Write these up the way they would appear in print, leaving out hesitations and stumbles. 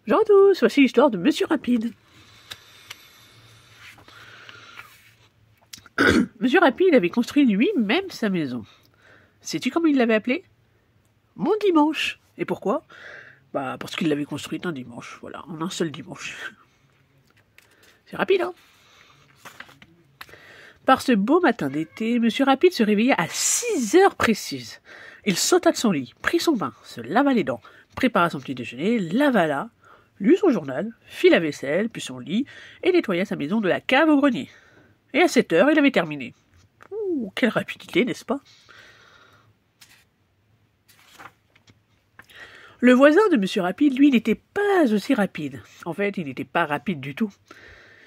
Bonjour à tous, voici l'histoire de Monsieur Rapide. Monsieur Rapide avait construit lui-même sa maison. Sais-tu comment il l'avait appelée? Mon dimanche. Et pourquoi? Parce qu'il l'avait construite un dimanche, voilà, en un seul dimanche. C'est rapide, hein? Par ce beau matin d'été, Monsieur Rapide se réveilla à 6 heures précises. Il sauta de son lit, prit son bain, se lava les dents, prépara son petit déjeuner, l'avala, lut son journal, fit la vaisselle, puis son lit, et nettoya sa maison de la cave au grenier. Et à 7 heures, il avait terminé. Ouh, quelle rapidité, n'est-ce pas? Le voisin de Monsieur Rapide, lui, n'était pas aussi rapide. En fait, il n'était pas rapide du tout.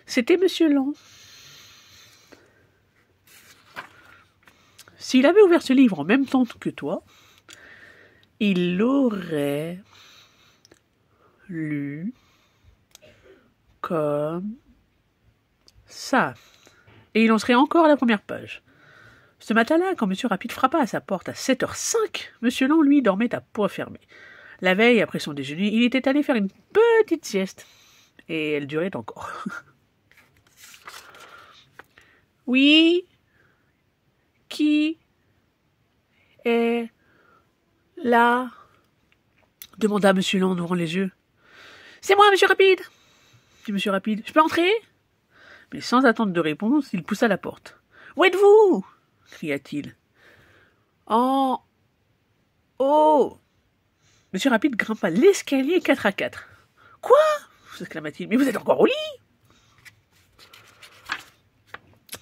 C'était Monsieur Lent. S'il avait ouvert ce livre en même temps que toi, il l'aurait lu comme ça. Et il en serait encore à la première page. Ce matin-là, quand Monsieur Rapide frappa à sa porte à 7h05, Monsieur Lent, lui, dormait à poing fermé. La veille, après son déjeuner, il était allé faire une petite sieste. Et elle durait encore. Oui? Qui est là? Demanda Monsieur Lent en ouvrant les yeux. C'est moi, Monsieur Rapide, dit Monsieur Rapide. Je peux entrer? Mais sans attendre de réponse, il poussa la porte. Où êtes-vous? Cria-t-il. En haut. Monsieur Rapide grimpa l'escalier 4 à 4. Quoi? S'exclama-t-il. Mais vous êtes encore au lit?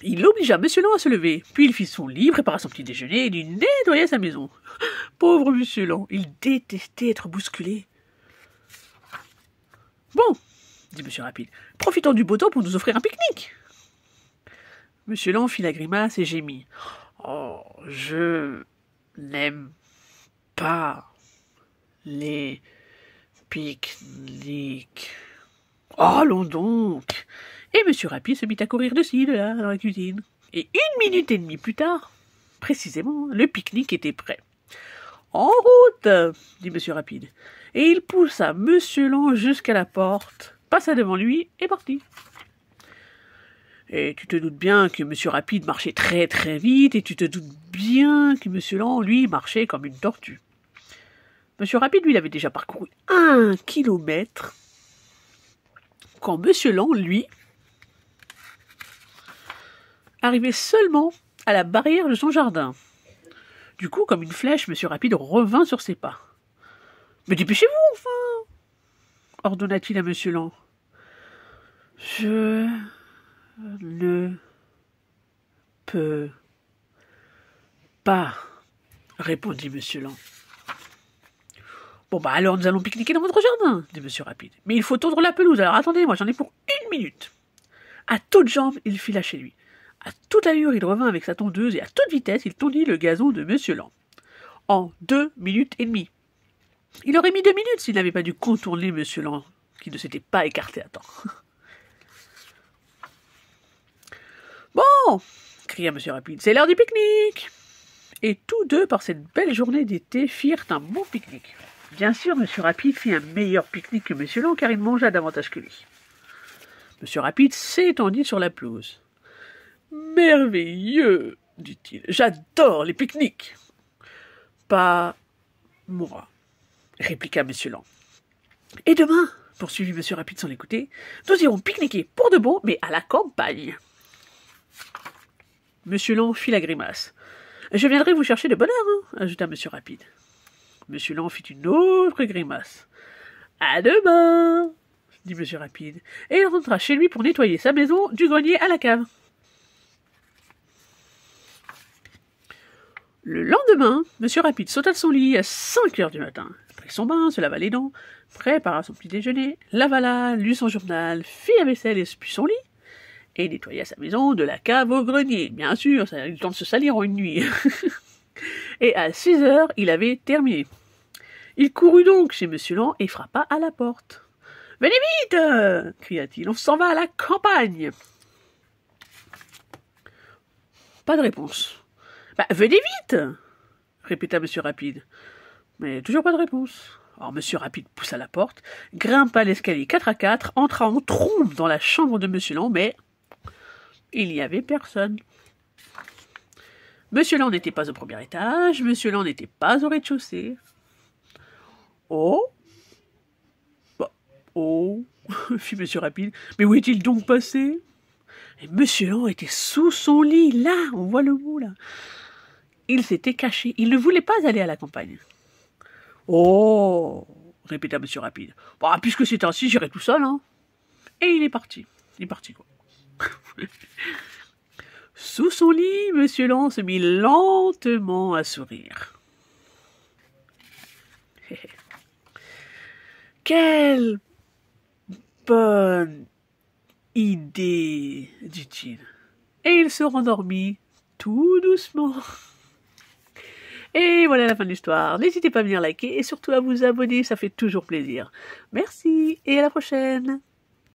Il obligea Monsieur Lent à se lever, puis il fit son lit, prépara son petit déjeuner et lui nettoya sa maison. Pauvre Monsieur Lent, il détestait être bousculé. Bon, dit Monsieur Rapide, profitons du beau temps pour nous offrir un pique-nique. Monsieur Lent fit la grimace et gémit. Oh, je n'aime pas les pique-niques. Oh, allons donc. Et Monsieur Rapide se mit à courir de ci, de là, dans la cuisine. Et 1 minute et demie plus tard, précisément, le pique-nique était prêt. En route, dit Monsieur Rapide. Et il poussa Monsieur Lent jusqu'à la porte, passa devant lui et partit. Et tu te doutes bien que Monsieur Rapide marchait très très vite, et tu te doutes bien que Monsieur Lent, lui, marchait comme une tortue. Monsieur Rapide, lui, il avait déjà parcouru 1 kilomètre, quand Monsieur Lent, lui, arrivait seulement à la barrière de son jardin. Du coup, comme une flèche, Monsieur Rapide revint sur ses pas. « Mais dépêchez-vous, enfin !» ordonna-t-il à Monsieur Lent. « Je ne peux pas, » répondit Monsieur Lent. « Bon, alors nous allons pique-niquer dans votre jardin, » dit Monsieur Rapide. « Mais il faut tondre la pelouse, alors attendez, moi j'en ai pour 1 minute. » À toutes jambes, il fila chez lui. À toute allure, il revint avec sa tondeuse et à toute vitesse, il tondit le gazon de Monsieur Lent. En 2 minutes et demie. Il aurait mis 2 minutes s'il n'avait pas dû contourner Monsieur Lent, qui ne s'était pas écarté à temps. Bon, cria Monsieur Rapide, c'est l'heure du pique-nique. Et tous deux, par cette belle journée d'été, firent un bon pique-nique. Bien sûr, Monsieur Rapide fit un meilleur pique-nique que Monsieur Lent, car il mangea davantage que lui. Monsieur Rapide s'étendit sur la pelouse. Merveilleux, dit-il. J'adore les pique-niques. Pas moi, répliqua Monsieur Lent. Et demain, poursuivit Monsieur Rapide sans l'écouter, nous irons pique-niquer pour de bon, mais à la campagne. Monsieur Lent fit la grimace. Je viendrai vous chercher de bonne heure, hein, ajouta Monsieur Rapide. Monsieur Lent fit une autre grimace. À demain, dit Monsieur Rapide, et il rentra chez lui pour nettoyer sa maison du grenier à la cave. Le lendemain, Monsieur Rapide sauta de son lit à 5 heures du matin, prit son bain, se lava les dents, prépara son petit déjeuner, l'avala, lut son journal, fit la vaisselle et puis son lit, et nettoya sa maison de la cave au grenier. Bien sûr, ça a eu le temps de se salir en une nuit. Et à 6 heures, il avait terminé. Il courut donc chez Monsieur Lent et frappa à la porte. « Venez vite !» cria-t-il, « on s'en va à la campagne !» Pas de réponse. « Venez vite !» répéta Monsieur Rapide. Mais toujours pas de réponse. Alors Monsieur Rapide poussa la porte, grimpa l'escalier 4 à 4, entra en trombe dans la chambre de Monsieur Lent, mais il n'y avait personne. Monsieur Lent n'était pas au premier étage, Monsieur Lent n'était pas au rez-de-chaussée. Oh, bah, oh, fit Monsieur Rapide, mais où est-il donc passé? Et Monsieur Lent était sous son lit, là, on voit le bout, là. Il s'était caché, il ne voulait pas aller à la campagne. Oh, répéta Monsieur Rapide. Bah, puisque c'est ainsi, j'irai tout seul, hein. Et il est parti. Il est parti, quoi. Sous son lit, Monsieur Lent se mit lentement à sourire. Quelle bonne idée, dit-il. Et il se rendormit tout doucement. Et voilà la fin de l'histoire. N'hésitez pas à venir liker et surtout à vous abonner, ça fait toujours plaisir. Merci et à la prochaine.